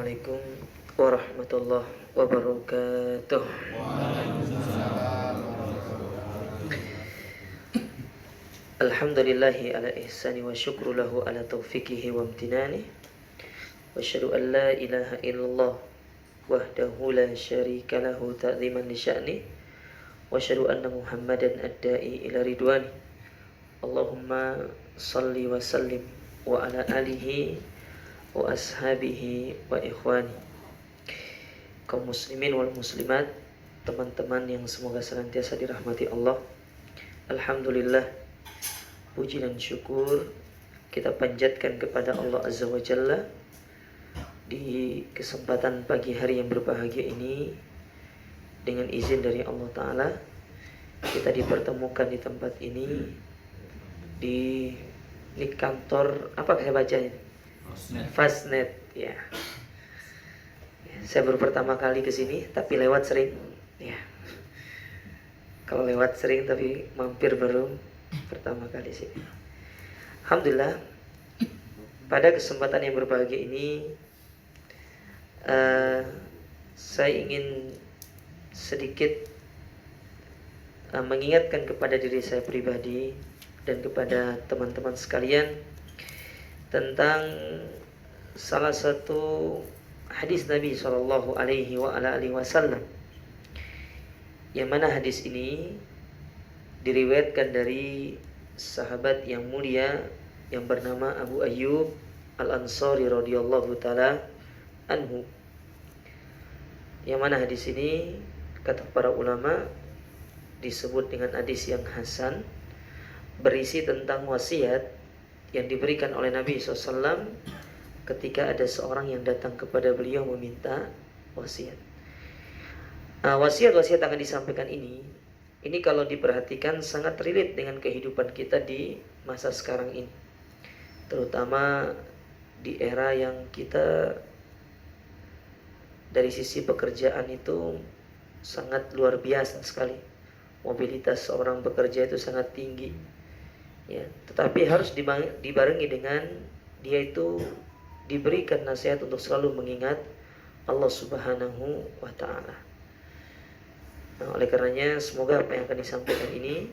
Assalamualaikum warahmatullahi wabarakatuh. Alhamdulillahi ala ihsani wa syukru lahu ala taufiqihi wa amtinani. Wa asyhadu an la ilaha illallah wahdahu la syarika lahu ta'ziman li sya'ni. Wa asyhadu anna Muhammadan ad-da'i ila ridwani. Allahumma salli wa sallim wa ala alihi wa ashabihi wa ikhwani. Kaum muslimin wal muslimat, teman-teman yang semoga senantiasa dirahmati Allah. Alhamdulillah, puji dan syukur kita panjatkan kepada Allah Azza wa Jalla di kesempatan pagi hari yang berbahagia ini. Dengan izin dari Allah Ta'ala, kita dipertemukan di tempat ini, di kantor, apa saya bacanya? Fastnet, ya. Saya baru pertama kali ke sini, tapi lewat sering, ya. Kalau lewat sering, tapi mampir baru pertama kali sih. Alhamdulillah, pada kesempatan yang berbahagia ini, saya ingin sedikit mengingatkan kepada diri saya pribadi dan kepada teman-teman sekalian tentang salah satu hadis Nabi Shallallahu Alaihi Wasallam, yang mana hadis ini diriwayatkan dari sahabat yang mulia yang bernama Abu Ayyub Al-Ansari radhiyallahu taala anhu, yang mana hadis ini kata para ulama disebut dengan hadis yang hasan, berisi tentang wasiat yang diberikan oleh Nabi SAW ketika ada seorang yang datang kepada beliau meminta wasiat. Wasiat-wasiat akan disampaikan ini kalau diperhatikan sangat relate dengan kehidupan kita di masa sekarang ini, terutama di era yang kita dari sisi pekerjaan itu sangat luar biasa sekali. Mobilitas seorang pekerja itu sangat tinggi, ya, tetapi harus dibarengi dengan dia itu diberikan nasihat untuk selalu mengingat Allah Subhanahu wa ta'ala. Nah, oleh karenanya semoga apa yang akan disampaikan ini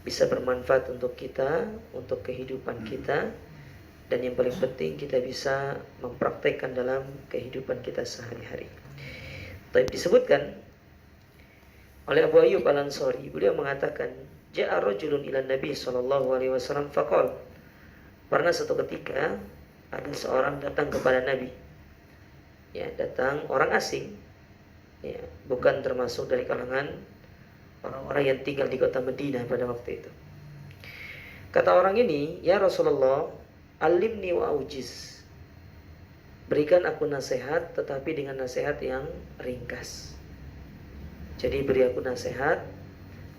bisa bermanfaat untuk kita, untuk kehidupan kita, dan yang paling penting kita bisa mempraktekkan dalam kehidupan kita sehari-hari. Tapi disebutkan oleh Abu Ayyub Al-Ansari, beliau mengatakan, Ja'a rajulun ila Nabi sallallahu alaihi wasallam faqal. Pernah satu ketika ada seorang datang kepada Nabi. Ya, datang orang asing. Ya, bukan termasuk dari kalangan orang-orang yang tinggal di kota Madinah pada waktu itu. Kata orang ini, "Ya Rasulullah, alimni wa aujiz." Berikan aku nasihat, tetapi dengan nasihat yang ringkas. Jadi beri aku nasihat,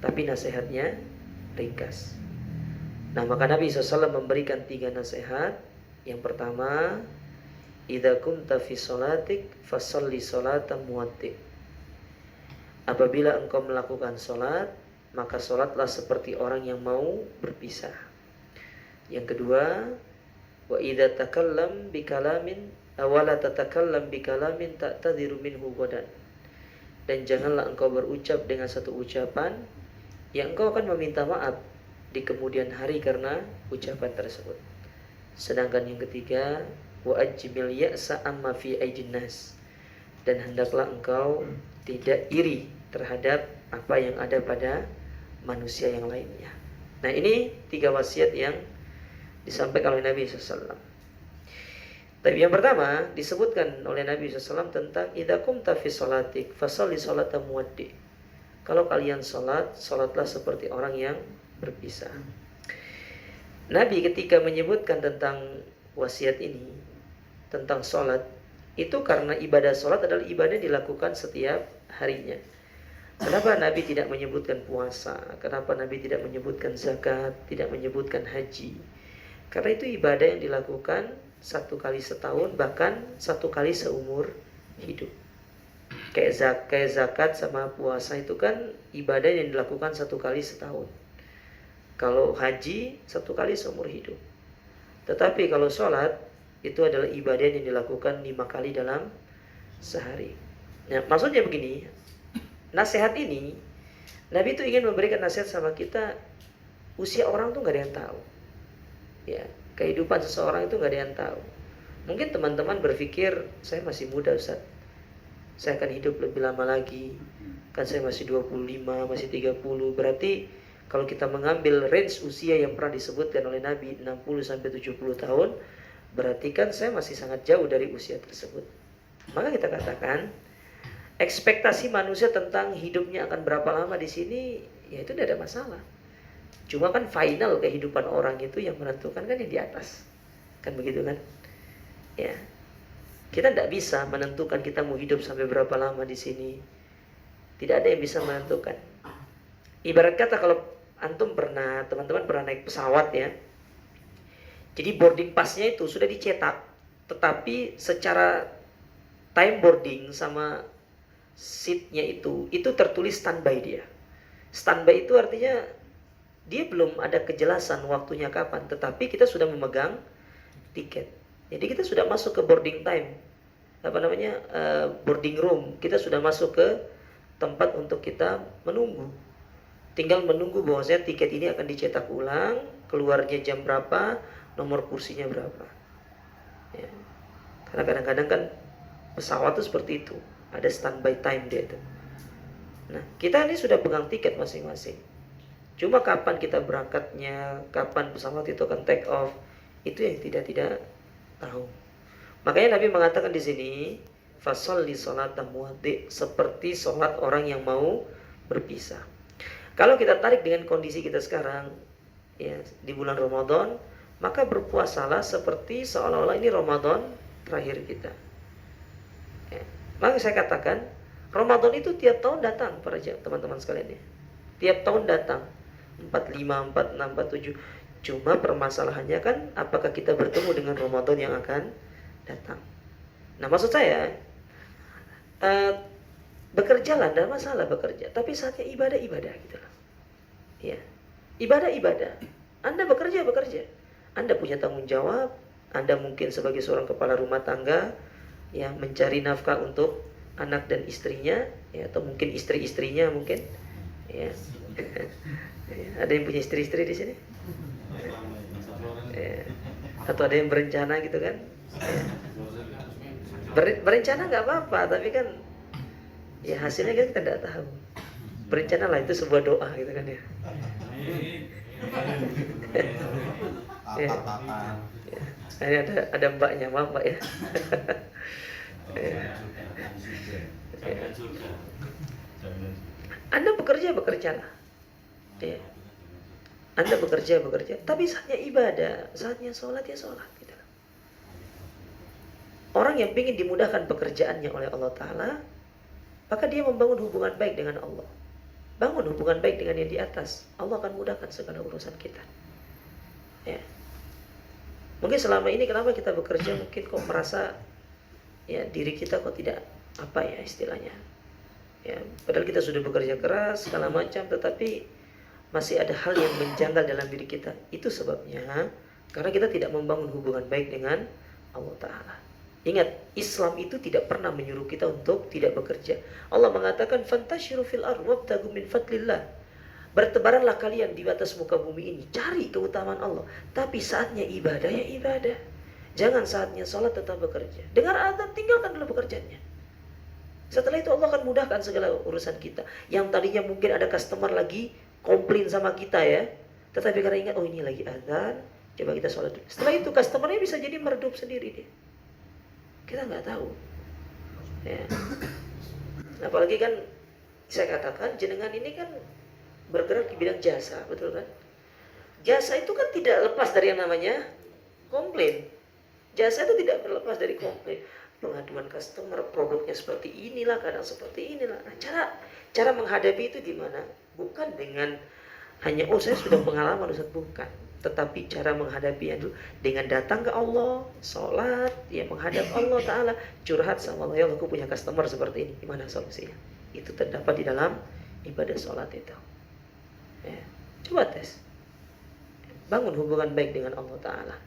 tapi nasihatnya ringkas. Nah, maka Nabi SAW memberikan 3 nasihat. Yang pertama, idza kunta fi sholatik fasalli sholatan muwaddin. Apabila engkau melakukan sholat, maka sholatlah seperti orang yang mau berpisah. Yang kedua, wa idza takallam bi kalamin awala tatakallam bi kalamin ta'tadiru minhu ghadan. Dan janganlah engkau berucap dengan satu ucapan yang engkau akan meminta maaf di kemudian hari karena ucapan tersebut. Sedangkan yang ketiga, wa ajmil ya'sa amma fi aidin nas. Dan hendaklah engkau tidak iri terhadap apa yang ada pada manusia yang lainnya. Nah, ini 3 wasiat yang disampaikan oleh Nabi SAW. Tapi yang pertama disebutkan oleh Nabi SAW tentang idza qumta fi sholatik fasalli sholatan muwaddi. Kalau kalian sholat, sholatlah seperti orang yang berpisah. Nabi ketika menyebutkan tentang wasiat ini, tentang sholat, itu karena ibadah sholat adalah ibadah yang dilakukan setiap harinya. Kenapa Nabi tidak menyebutkan puasa? Kenapa Nabi tidak menyebutkan zakat? Tidak menyebutkan haji? Karena itu ibadah yang dilakukan 1 kali setahun, bahkan 1 kali seumur hidup. Kayak zakat sama puasa itu kan ibadah yang dilakukan 1 kali setahun. Kalau haji 1 kali seumur hidup. Tetapi kalau sholat itu adalah ibadah yang dilakukan 5 kali dalam sehari. Nah, maksudnya begini, nasihat ini Nabi itu ingin memberikan nasihat sama kita. Usia orang tuh nggak ada yang tahu. Ya, kehidupan seseorang itu nggak ada yang tahu. Mungkin teman-teman berpikir saya masih muda Ustaz, saya akan hidup lebih lama lagi. Kan saya masih 25, masih 30. Berarti kalau kita mengambil range usia yang pernah disebutkan oleh Nabi 60-70 tahun, berarti kan saya masih sangat jauh dari usia tersebut. Maka kita katakan ekspektasi manusia tentang hidupnya akan berapa lama di sini, ya itu tidak ada masalah. Cuma kan final kehidupan orang itu yang menentukan kan yang di atas. Kan begitu kan? Ya. Kita tidak bisa menentukan kita mau hidup sampai berapa lama di sini. Tidak ada yang bisa menentukan. Ibarat kata kalau antum pernah, teman-teman pernah naik pesawat ya. Jadi boarding passnya itu sudah dicetak, tetapi secara time boarding sama seatnya itu tertulis standby dia. Standby itu artinya dia belum ada kejelasan waktunya kapan, tetapi kita sudah memegang tiket. Jadi kita sudah masuk ke boarding time, boarding room. Kita sudah masuk ke tempat untuk kita menunggu. Tinggal menunggu bahwasanya tiket ini akan dicetak ulang, keluarnya jam berapa, nomor kursinya berapa. Ya. Karena kadang-kadang kan pesawat itu seperti itu, ada standby time dia itu. Nah, kita ini sudah pegang tiket masing-masing. Cuma kapan kita berangkatnya, kapan pesawat itu akan take off, itu yang tidak tahu. Makanya Nabi mengatakan di sini, fasholli sholata muwaddi', seperti sholat orang yang mau berpisah. Kalau kita tarik dengan kondisi kita sekarang, ya di bulan Ramadan, maka berpuasalah seperti seolah-olah ini Ramadan terakhir kita. Ya. Maka saya katakan, Ramadan itu tiap tahun datang para teman-teman sekalian ya. Tiap tahun datang, 45, 46, 47. Cuma permasalahannya kan, apakah kita bertemu dengan Ramadan yang akan datang. Nah maksud saya, bekerjalah, tidak masalah bekerja, tapi saatnya ibadah gitu loh. Ya, ibadah. Anda bekerja. Anda punya tanggung jawab. Anda mungkin sebagai seorang kepala rumah tangga, ya mencari nafkah untuk anak dan istrinya, ya atau mungkin istri-istrinya mungkin, ya. Ada yang punya istri-istri di sini? Ya. Atau ada yang berencana gitu kan? Ya. Berencana nggak apa-apa, tapi kan ya hasilnya kan kita tidak tahu. Berencana lah, itu sebuah doa gitu kan ya. Ya. Ya. Ada mbaknya, maaf mbak ya. Ya. Ya. Anda bekerjalah. Ya. Anda bekerja, tapi saatnya ibadah, saatnya sholat ya sholat gitu. Orang yang ingin dimudahkan pekerjaannya oleh Allah Ta'ala, maka dia membangun hubungan baik dengan Allah. Bangun hubungan baik dengan yang di atas, Allah akan mudahkan segala urusan kita. Ya. Mungkin selama ini kenapa kita bekerja, mungkin kok merasa ya diri kita kok tidak apa ya istilahnya. Ya, padahal kita sudah bekerja keras segala macam, tetapi masih ada hal yang menjanggal dalam diri kita. Itu sebabnya karena kita tidak membangun hubungan baik dengan Allah Ta'ala. Ingat, Islam itu tidak pernah menyuruh kita untuk tidak bekerja. Allah mengatakan, fantashiru fil ardh wabtaghu min fadlillah. Bertebaranlah kalian di atas muka bumi ini, cari keutamaan Allah. Tapi saatnya ibadah ya ibadah. Jangan saatnya sholat tetap bekerja. Dengar azan, tinggalkan dulu pekerjaannya. Setelah itu Allah akan mudahkan segala urusan kita. Yang tadinya mungkin ada customer lagi komplain sama kita ya, tetapi karena ingat, oh ini lagi azan, coba kita sholat dulu. Setelah itu customernya bisa jadi meredup sendiri dia. Kita nggak tahu. Ya. Apalagi kan saya katakan jenengan ini kan bergerak di bidang jasa, betul kan? Jasa itu kan tidak lepas dari yang namanya komplain. Jasa itu tidak berlepas dari komplain. Pengaduan customer, produknya seperti inilah, kadang seperti inilah. Nah, cara menghadapi itu gimana? Bukan dengan hanya saya sudah pengalaman Ustaz, bukan. Tetapi cara menghadapinya dulu dengan datang ke Allah, sholat, ya menghadap Allah Ta'ala, curhat sama Allah, ya Allah, aku punya customer seperti ini, gimana solusinya? Itu terdapat di dalam ibadah sholat itu. Ya. Coba tes. Bangun hubungan baik dengan Allah Ta'ala.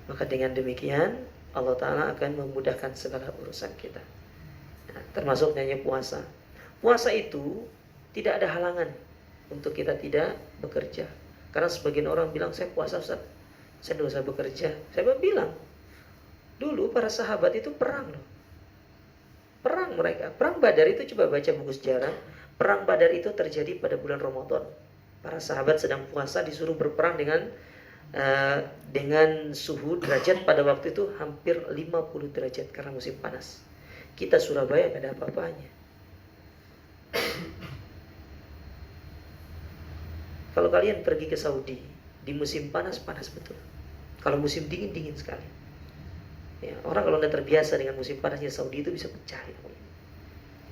Maka dengan demikian Allah Ta'ala akan memudahkan segala urusan kita. Nah, termasuk nanya puasa. Puasa itu tidak ada halangan untuk kita tidak bekerja. Karena sebagian orang bilang, saya puasa Ustaz, saya tidak usah bekerja. Saya bilang, dulu para sahabat itu perang loh. Perang mereka. Perang Badar itu, coba baca buku sejarah. Perang Badar itu terjadi pada bulan Ramadan. Para sahabat sedang puasa disuruh berperang dengan suhu derajat pada waktu itu hampir 50 derajat karena musim panas. Kita Surabaya gak ada apa-apanya. Kalau kalian pergi ke Saudi di musim panas, panas betul. Kalau musim dingin, dingin sekali. Ya, orang kalau nggak terbiasa dengan musim panasnya Saudi itu bisa pecah.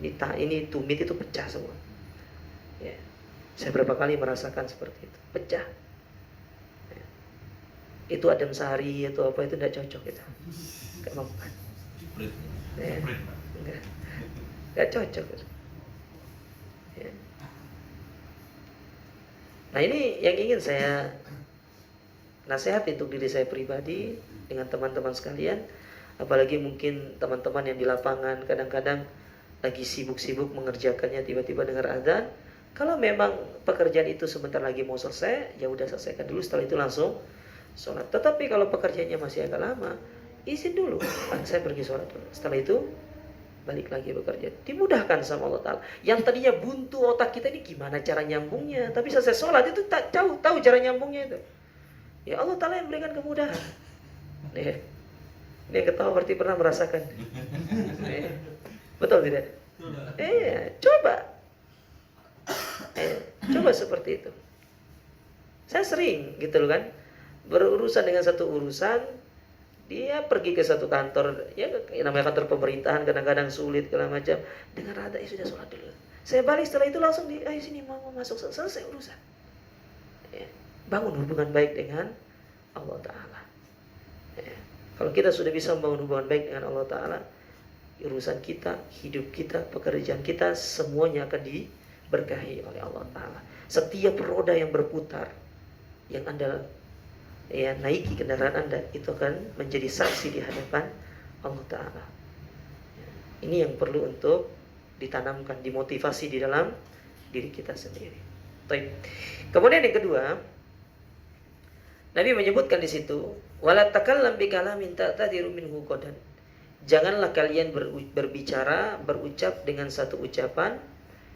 Ini tumit itu pecah semua. Ya, saya berapa kali merasakan seperti itu, pecah. Ya, itu adem sehari atau apa itu tidak cocok kita. Nggak mempan. Ya, nggak cocok. Ya. Nah ini yang ingin saya nasihati untuk diri saya pribadi dengan teman-teman sekalian. Apalagi mungkin teman-teman yang di lapangan kadang-kadang lagi sibuk-sibuk mengerjakannya, tiba-tiba dengar adzan. Kalau memang pekerjaan itu sebentar lagi mau selesai, ya udah selesaikan dulu, setelah itu langsung sholat. Tetapi kalau pekerjaannya masih agak lama, izin dulu, saya pergi sholat dulu. Setelah itu balik lagi bekerja. Dimudahkan sama Allah Ta'ala. Yang tadinya buntu otak kita ini gimana cara nyambungnya, tapi selesai sholat itu tak tahu cara nyambungnya itu. Ya Allah Ta'ala yang berikan kemudahan. Nih, ini yang ketawa berarti pernah merasakan. Nih, betul tidak? Coba. Coba seperti itu. Saya sering gitu loh kan, berurusan dengan satu urusan. Dia pergi ke satu kantor, ya namanya kantor pemerintahan kadang-kadang sulit segala macam. Dengar ada, sudah sholat dulu. Saya balik setelah itu langsung ayo sini mau masuk, selesai urusan. Ya, bangun hubungan baik dengan Allah Ta'ala. Ya, kalau kita sudah bisa membangun hubungan baik dengan Allah Ta'ala, urusan kita, hidup kita, pekerjaan kita, semuanya akan diberkahi oleh Allah Ta'ala. Setiap roda yang berputar, yang Anda naiki kendaraan Anda, itu akan menjadi saksi di hadapan Allah Ta'ala. Ini yang perlu untuk ditanamkan, dimotivasi di dalam diri kita sendiri. Kemudian yang kedua, Nabi menyebutkan di situ, wala takallam bi kalamin ta'tadiru minhu qadan. Janganlah kalian berbicara, berucap dengan satu ucapan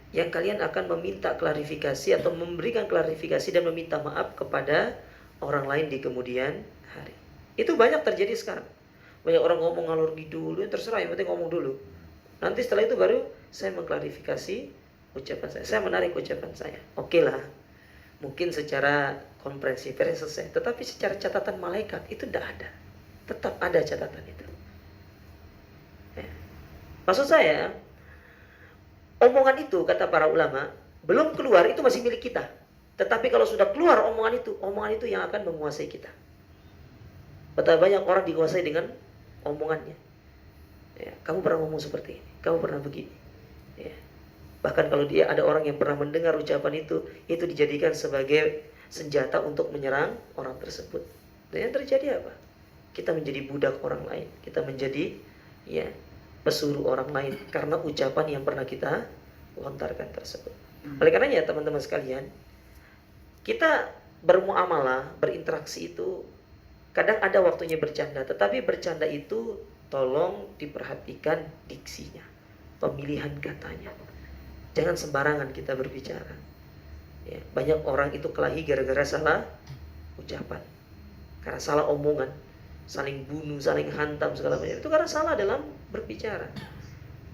yang kalian akan meminta klarifikasi atau memberikan klarifikasi dan meminta maaf kepada orang lain di kemudian hari. Itu banyak terjadi sekarang. Banyak orang ngomong ngalor ngidul, terserah, yang penting ngomong dulu. Nanti setelah itu baru saya mengklarifikasi ucapan saya. Saya menarik ucapan saya. Oke lah, mungkin secara konferensi pers selesai, tetapi secara catatan malaikat itu tidak ada. Tetap ada catatan itu. Ya. Maksud saya, omongan itu kata para ulama belum keluar itu masih milik kita. Tetapi kalau sudah keluar omongan itu yang akan menguasai kita. Betapa banyak orang dikuasai dengan omongannya. Ya, kamu pernah ngomong seperti ini, kamu pernah begini. Ya. Bahkan kalau dia ada orang yang pernah mendengar ucapan itu dijadikan sebagai senjata untuk menyerang orang tersebut. Dan yang terjadi apa? Kita menjadi budak orang lain. Kita menjadi pesuruh orang lain karena ucapan yang pernah kita lontarkan tersebut. Oleh karenanya teman-teman sekalian, kita bermuamalah, berinteraksi itu kadang ada waktunya bercanda, tetapi bercanda itu tolong diperhatikan diksinya, pemilihan katanya. Jangan sembarangan kita berbicara. Ya, banyak orang itu kelahi gara-gara salah ucapan, karena salah omongan, saling bunuh, saling hantam segala macam. Itu karena salah dalam berbicara.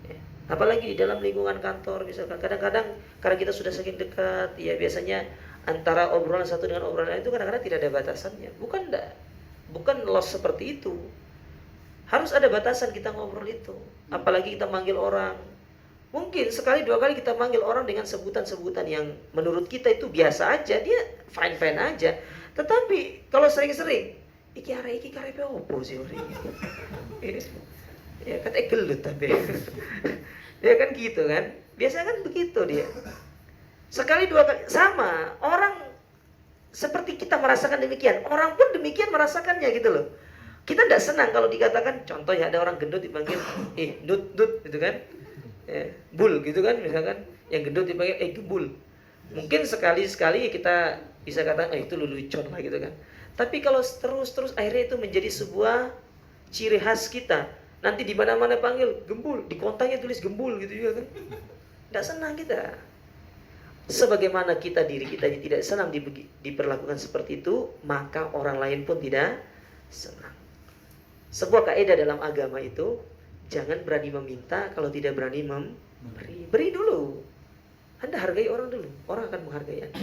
Ya, apalagi di dalam lingkungan kantor misalkan, kadang-kadang karena kita sudah saking dekat, ya biasanya antara obrolan satu dengan obrolan lain itu kadang-kadang tidak ada batasannya. Bukan loss seperti itu. Harus ada batasan kita ngobrol itu. Apalagi kita manggil orang. Mungkin sekali dua kali kita manggil orang dengan sebutan-sebutan yang menurut kita itu biasa aja, dia fine-fine aja. Tetapi kalau sering-sering, iki karepe opo sih orang ini. Ya kata gelut tapi. Dia kan gitu kan. Biasanya kan begitu dia. Sekali dua kali sama, orang seperti kita merasakan demikian, orang pun demikian merasakannya gitu loh. Kita tidak senang kalau dikatakan, contoh ya ada orang gendut dipanggil, dut, gitu kan. Bul gitu kan, misalkan yang gendut dipanggil, gebul. Mungkin sekali-sekali kita bisa katakan, itu lelucon lah gitu kan. Tapi kalau terus akhirnya itu menjadi sebuah ciri khas kita. Nanti di mana-mana panggil gembul, di kontanya tulis gembul gitu juga kan. Tidak senang kita. Sebagaimana diri kita tidak senang diperlakukan seperti itu, maka orang lain pun tidak senang. Sebuah kaidah dalam agama itu, jangan berani meminta kalau tidak berani memberi. Beri dulu. Anda hargai orang dulu, orang akan menghargai Anda.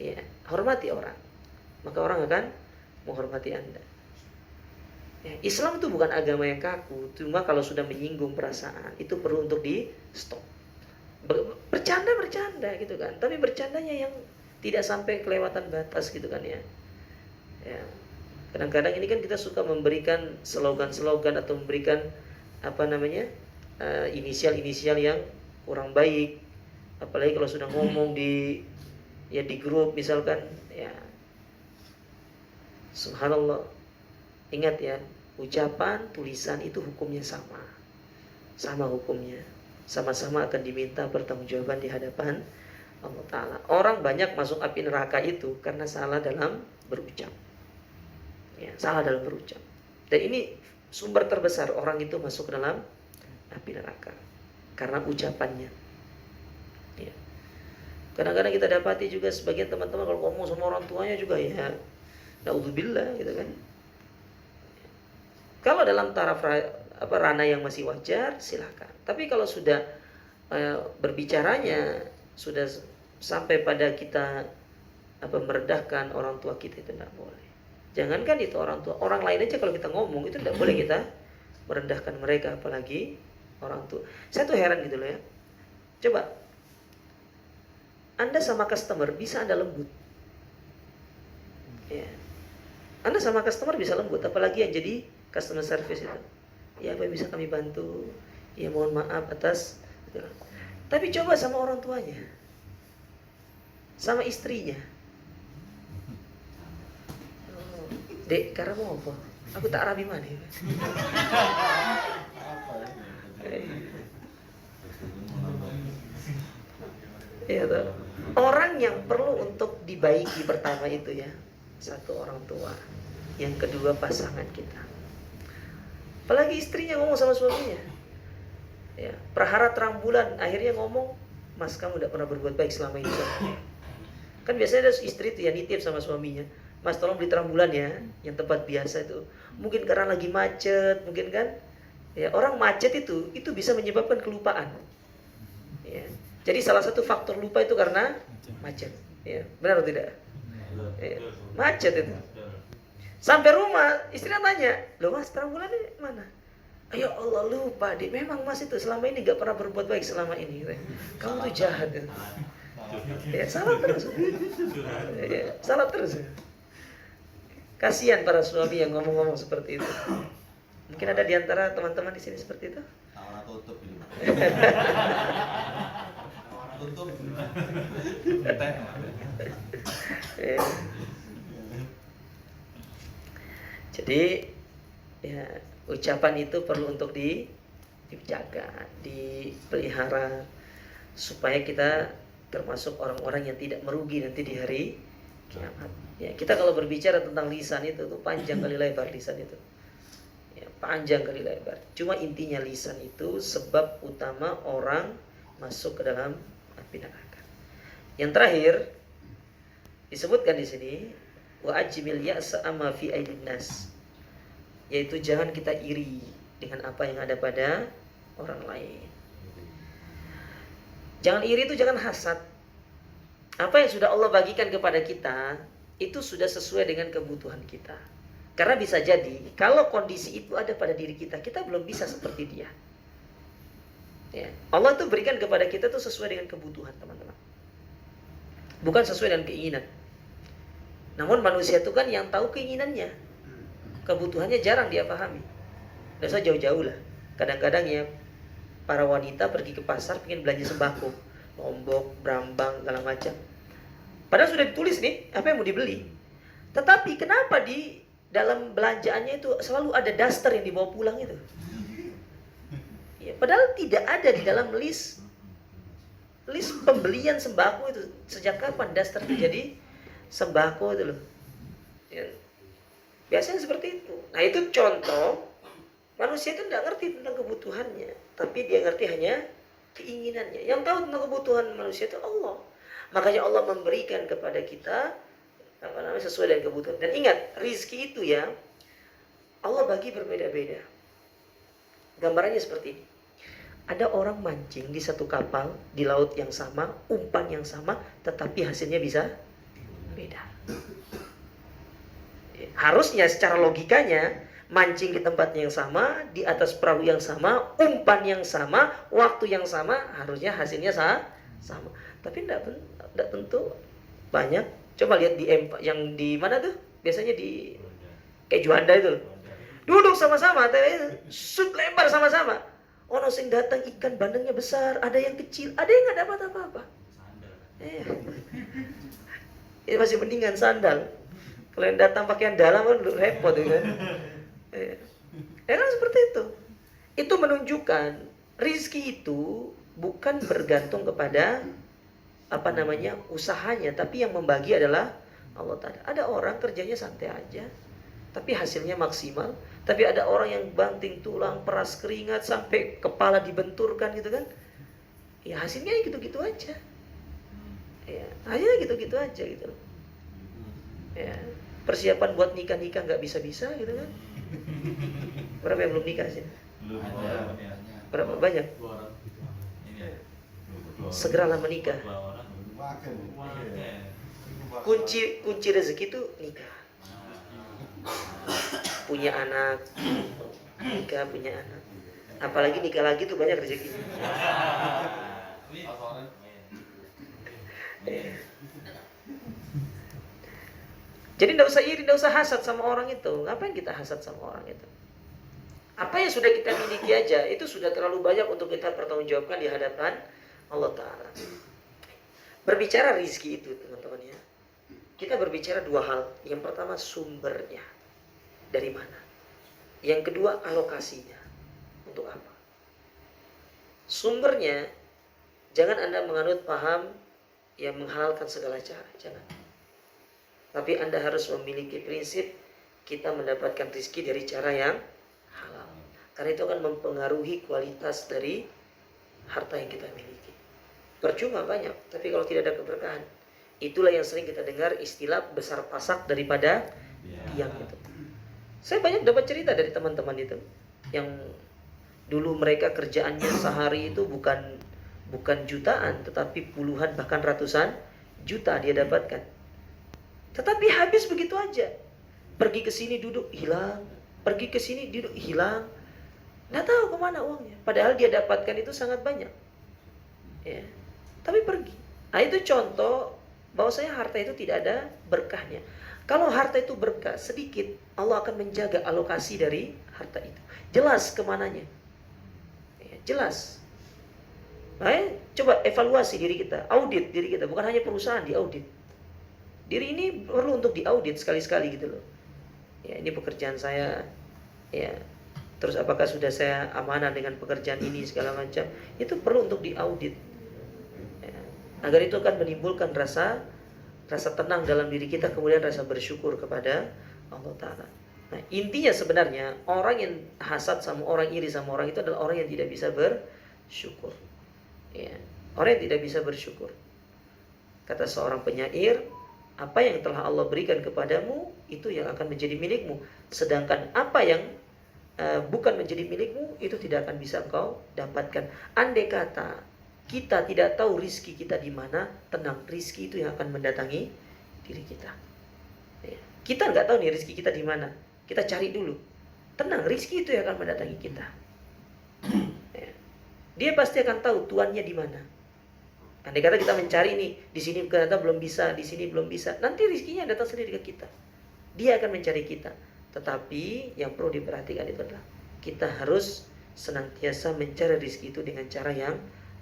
Ya, hormati orang, maka orang akan menghormati Anda. Ya, Islam itu bukan agama yang kaku, cuma kalau sudah menyinggung perasaan itu perlu untuk di stop. Bercanda gitu kan, tapi bercandanya yang tidak sampai kelewatan batas gitu kan ya. Kadang-kadang ini kan kita suka memberikan slogan-slogan atau memberikan inisial-inisial yang kurang baik, apalagi kalau sudah ngomong di grup misalkan ya. Subhanallah, ingat ya, ucapan tulisan itu hukumnya sama hukumnya, sama-sama akan diminta pertanggungjawaban di hadapan Allah Ta'ala. Orang banyak masuk api neraka itu karena salah dalam berucap. Salah dalam berucap. Dan ini sumber terbesar orang itu masuk ke dalam api neraka karena ucapannya. Ya. Kadang-kadang kita dapati juga sebagian teman-teman kalau ngomong sama orang tuanya juga ya, naudzubillah gitu kan. Kalau dalam taraf ranah yang masih wajar silahkan. Tapi kalau sudah berbicaranya sudah sampai pada kita merendahkan orang tua kita, itu tidak boleh. Jangankan itu orang tua, orang lain aja kalau kita ngomong itu tidak boleh kita merendahkan mereka, apalagi orang tua. Saya tuh heran gitu loh ya. Coba Anda sama customer bisa Anda lembut. Ya. Anda sama customer bisa lembut, apalagi yang jadi customer service itu. Ya, apa yang bisa kami bantu? Ya, mohon maaf atas. Tapi coba sama orang tuanya, sama istrinya. Dek, karena mau apa? Aku tak rabi mana. Ya, orang yang perlu untuk dibaiki pertama itu ya, satu orang tua, yang kedua pasangan kita. Apalagi istrinya ngomong sama suaminya. Ya, perhara terang bulan akhirnya ngomong, "Mas, kamu tidak pernah berbuat baik selama ini." Kan biasanya ada istri tuh yang nitip sama suaminya, "Mas, tolong beli terang bulan ya, yang tempat biasa itu." Mungkin karena lagi macet, mungkin kan. Ya, orang macet itu bisa menyebabkan kelupaan. Ya. Jadi salah satu faktor lupa itu karena macet. Ya, benar atau tidak? Ya, macet itu. Sampai rumah, istrinya tanya, "Loh Mas, terang bulan ini mana?" "Ya Allah, lupa deh. Memang Mas itu selama ini gak pernah berbuat baik selama ini. Kamu tuh jahat." Ya, salah terus. Ya, salah terus. Kasihan para suami yang ngomong-ngomong seperti itu. Mungkin ada di antara teman-teman di sini seperti itu. Tutup ini. Jadi ya, ucapan itu perlu untuk dijaga, dipelihara, supaya kita termasuk orang-orang yang tidak merugi nanti di hari kiamat. Ya, kita kalau berbicara tentang lisan itu tuh panjang kali lebar lisan itu. Ya, panjang kali lebar. Cuma intinya lisan itu sebab utama orang masuk ke dalam api neraka. Yang terakhir disebutkan di sini, wa ajmil ya'sa amma fi aidin nas, yaitu jangan kita iri dengan apa yang ada pada orang lain. Jangan iri itu jangan hasad. Apa yang sudah Allah bagikan kepada kita itu sudah sesuai dengan kebutuhan kita. Karena bisa jadi kalau kondisi itu ada pada diri kita, kita belum bisa seperti dia. Ya. Allah itu berikan kepada kita itu sesuai dengan kebutuhan, teman-teman. Bukan sesuai dengan keinginan. Namun manusia itu kan yang tahu keinginannya. Kebutuhannya jarang dia pahami. Nggak usah jauh-jauh lah. Kadang-kadang ya para wanita pergi ke pasar pengen belanja sembako, lombok, brambang, segala macam. Padahal sudah ditulis nih apa yang mau dibeli. Tetapi kenapa di dalam belanjaannya itu selalu ada daster yang dibawa pulang itu. Ya, padahal tidak ada di dalam list pembelian sembako itu. Sejak kapan daster itu jadi sembako itu loh. Ya. Biasanya seperti itu. Nah itu contoh manusia itu tidak ngerti tentang kebutuhannya, tapi dia ngerti hanya keinginannya. Yang tahu tentang kebutuhan manusia itu Allah. Makanya Allah memberikan kepada kita sesuai dengan kebutuhan. Dan ingat, rizki itu ya Allah bagi berbeda-beda. Gambarannya seperti ini. Ada orang mancing di satu kapal di laut yang sama, umpan yang sama, tetapi hasilnya bisa beda. Harusnya secara logikanya mancing di tempat yang sama, di atas perahu yang sama, umpan yang sama, waktu yang sama, harusnya hasilnya sama. Tapi tidak tentu. Banyak. Coba lihat yang di mana tuh? Biasanya di kayak Juanda itu. Duduk sama-sama, sud lebar sama-sama. Ono sing datang ikan bandengnya besar, ada yang kecil, ada yang nggak dapat apa-apa. Ini masih mendingan sandal. Kalau yang datang pakaian dalam kan repot kan. Ya kan seperti itu. Itu menunjukkan rizki itu bukan bergantung kepada usahanya, tapi yang membagi adalah Allah Ta'ala. Ada orang kerjanya santai aja, tapi hasilnya maksimal. Tapi ada orang yang banting tulang, peras keringat sampai kepala dibenturkan gitu kan. Ya hasilnya gitu-gitu aja. Ya, hasilnya gitu-gitu aja gitu. Ya, persiapan buat nikah-nikah nggak bisa-bisa gitu kan. Berapa yang belum nikah sih? Berapa banyak? Segeralah menikah. Kunci rezeki itu nikah. Punya anak, nikah, punya anak. Apalagi nikah lagi tuh banyak rezekinya. Jadi tidak usah iri, tidak usah hasad sama orang itu. Ngapain kita hasad sama orang itu? Apa yang sudah kita miliki aja itu sudah terlalu banyak untuk kita pertanggungjawabkan di hadapan Allah Ta'ala. Berbicara rizki itu teman-teman ya, kita berbicara dua hal. Yang pertama sumbernya, dari mana. Yang kedua alokasinya, untuk apa. Sumbernya, jangan Anda menganut paham yang menghalalkan segala cara, jangan. Tapi Anda harus memiliki prinsip kita mendapatkan rizki dari cara yang halal. Karena itu akan mempengaruhi kualitas dari harta yang kita miliki. Percuma banyak, tapi kalau tidak ada keberkahan. Itulah yang sering kita dengar istilah besar pasak daripada tiang itu. Saya banyak dapat cerita dari teman-teman itu yang dulu mereka kerjaannya sehari itu bukan jutaan, tetapi puluhan bahkan ratusan juta dia dapatkan. Tetapi habis begitu aja. Pergi ke sini duduk hilang, pergi ke sini duduk hilang. Nggak tahu kemana uangnya. Padahal dia dapatkan itu sangat banyak. Ya. Tapi pergi. Nah itu contoh bahwasanya harta itu tidak ada berkahnya. Kalau harta itu berkah sedikit, Allah akan menjaga alokasi dari harta itu. Jelas kemananya. Ya, jelas. Nah, coba evaluasi diri kita, audit diri kita. Bukan hanya perusahaan diaudit. Diri ini perlu untuk diaudit sekali-sekali gitu loh. Ya, ini pekerjaan saya. Ya. Terus apakah sudah saya amanah dengan pekerjaan ini segala macam. Itu perlu untuk diaudit. Ya. Agar itu akan menimbulkan rasa tenang dalam diri kita, kemudian rasa bersyukur kepada Allah Ta'ala. Nah, intinya sebenarnya orang yang hasad sama orang, iri sama orang itu adalah orang yang tidak bisa bersyukur. Ya. Orang yang tidak bisa bersyukur. Kata seorang penyair, apa yang telah Allah berikan kepadamu itu yang akan menjadi milikmu. Sedangkan apa yang bukan menjadi milikmu itu tidak akan bisa engkau dapatkan. Andai kata kita tidak tahu rizki kita di mana, tenang, rizki itu yang akan mendatangi diri kita. Ya. Kita nggak tahu nih rizki kita di mana, kita cari dulu. Tenang, rizki itu yang akan mendatangi kita. Ya. Dia pasti akan tahu tuannya di mana. Andai kata kita mencari nih, di sini ternyata belum bisa, di sini belum bisa, nanti rizkinya datang sendiri ke kita. Dia akan mencari kita. Tetapi yang perlu diperhatikan itu adalah kita harus senantiasa mencari rizki itu dengan cara yang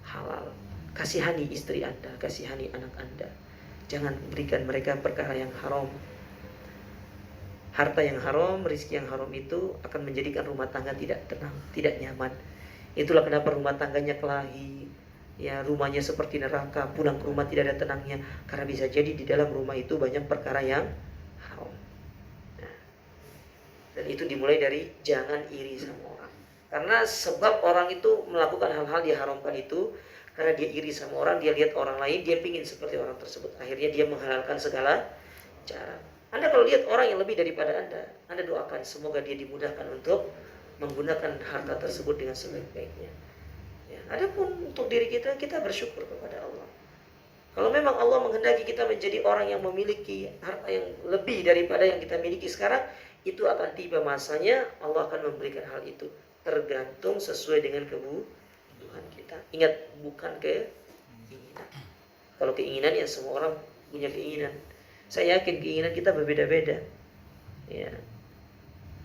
halal. Kasihani istri Anda, kasihani anak Anda. Jangan berikan mereka perkara yang haram. Harta yang haram, rizki yang haram itu akan menjadikan rumah tangga tidak tenang, tidak nyaman. Itulah kenapa rumah tangganya kelahi, ya rumahnya seperti neraka, pulang ke rumah tidak ada tenangnya, karena bisa jadi di dalam rumah itu banyak perkara yang haram. Nah, dan itu dimulai dari jangan iri sama orang. Karena sebab orang itu melakukan hal-hal diharamkan itu karena dia iri sama orang, dia lihat orang lain, dia pingin seperti orang tersebut. Akhirnya dia menghalalkan segala cara. Anda kalau lihat orang yang lebih daripada Anda doakan semoga dia dimudahkan untuk menggunakan harta tersebut dengan sebaik-baiknya. Ya, adapun untuk diri kita, kita bersyukur kepada Allah. Kalau memang Allah menghendaki kita menjadi orang yang memiliki harta yang lebih daripada yang kita miliki sekarang, itu akan tiba masanya Allah akan memberikan hal itu. Tergantung sesuai dengan kebutuhan kita. Ingat, bukan keinginan. Kalau keinginan ya semua orang punya keinginan. Saya yakin keinginan kita berbeda-beda. Ya.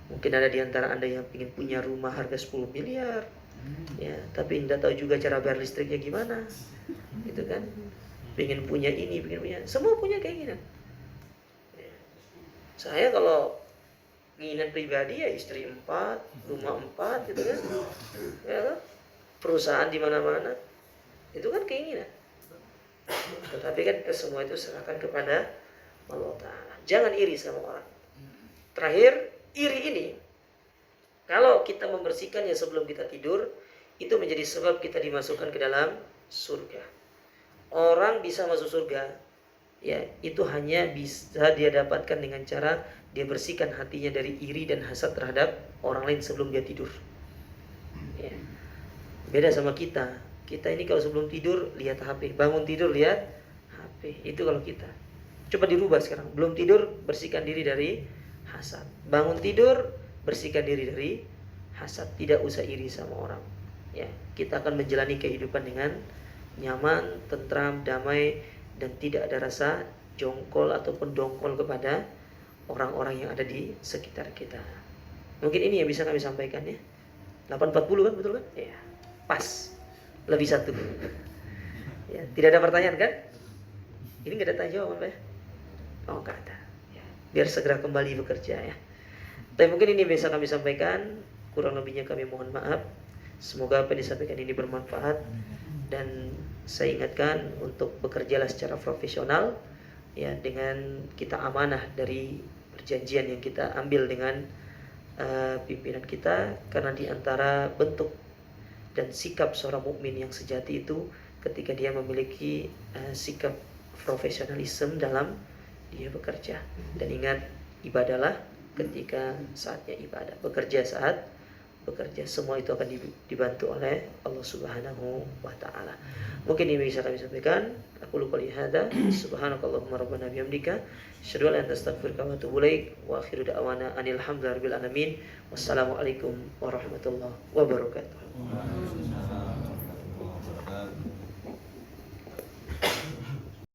Mungkin ada di antara Anda yang ingin punya rumah harga 10 miliar. Ya, tapi Anda tahu juga cara bayar listriknya gimana. Gitu kan? Pengen punya ini, pengen punya. Semua punya keinginan. Ya. Saya kalau keinginan pribadi ya istri 4, rumah 4 gitu kan. Ya, perusahaan di mana-mana. Itu kan keinginan. Tetapi kan semua itu serahkan kepada Allah Ta'ala. Jangan iri sama orang. Terakhir, iri ini kalau kita membersihkannya sebelum kita tidur, itu menjadi sebab kita dimasukkan ke dalam surga. Orang bisa masuk surga, ya itu hanya bisa dia dapatkan dengan cara dia bersihkan hatinya dari iri dan hasad terhadap orang lain sebelum dia tidur. Ya. Beda sama kita. Kita ini kalau sebelum tidur lihat HP, bangun tidur lihat HP. Itu kalau kita. Coba dirubah sekarang. Belum tidur, bersihkan diri dari hasad. Bangun tidur, bersihkan diri dari hasad. Tidak usah iri sama orang. Ya, kita akan menjalani kehidupan dengan nyaman, tentram, damai, dan tidak ada rasa jongkol ataupun dongkol kepada orang-orang yang ada di sekitar kita. Mungkin ini yang bisa kami sampaikan ya. 8.40 kan, betul kan? Ya, pas. Lebih satu. Ya, tidak ada pertanyaan kan? Ini nggak ada tanya jawab apa ya? Oh nggak ada. Ya, biar segera kembali bekerja ya. Tapi mungkin ini bisa kami sampaikan. Kurang lebihnya kami mohon maaf. Semoga apa yang disampaikan ini bermanfaat. Dan saya ingatkan untuk bekerjalah secara profesional. Ya, dengan kita amanah dari perjanjian yang kita ambil dengan pimpinan kita. Karena di antara bentuk dan sikap seorang mukmin yang sejati itu ketika dia memiliki sikap profesionalisme dalam dia bekerja. Dan ingat, ibadahlah ketika saatnya ibadah, bekerja saat bekerja. Semua itu akan dibantu oleh Allah Subhanahu wa taala. Mungkin ini bisa kami sampaikan. Aku lupa lihada. Subhanakallahumma rabbana bihamdika asyhadu an la ilaha illa anta astaghfiruka wa atubu ilaik. Wa akhiru da'wana anil hamdulillahirabbil alamin. Wassalamualaikum warahmatullahi wabarakatuh.